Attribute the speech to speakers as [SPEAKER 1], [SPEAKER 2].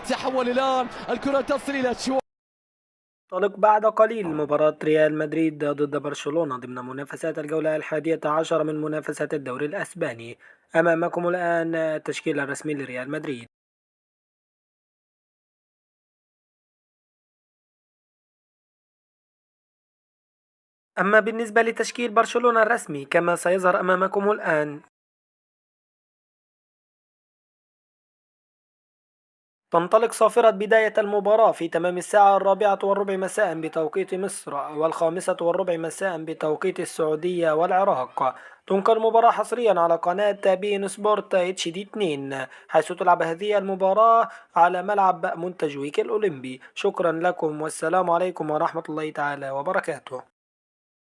[SPEAKER 1] يتحول الآن الكرة تصل إلى شو.
[SPEAKER 2] تنطلق بعد قليل مباراة ريال مدريد ضد برشلونة ضمن منافسات الجولة 11 من منافسات الدوري الأسباني. أمامكم الآن التشكيل الرسمي لريال مدريد. أما بالنسبة لتشكيل برشلونة الرسمي كما سيظهر أمامكم الآن: تنطلق صافرة بداية المباراة في تمام الساعة 4:15 مساء بتوقيت مصر، و5:15 مساء بتوقيت السعودية والعراق. تنقل المباراة حصريا على قناة بين سبورت HD 2، حيث تلعب هذه المباراة على ملعب منتج ويك الأولمبي. شكرا لكم والسلام عليكم ورحمة الله تعالى وبركاته.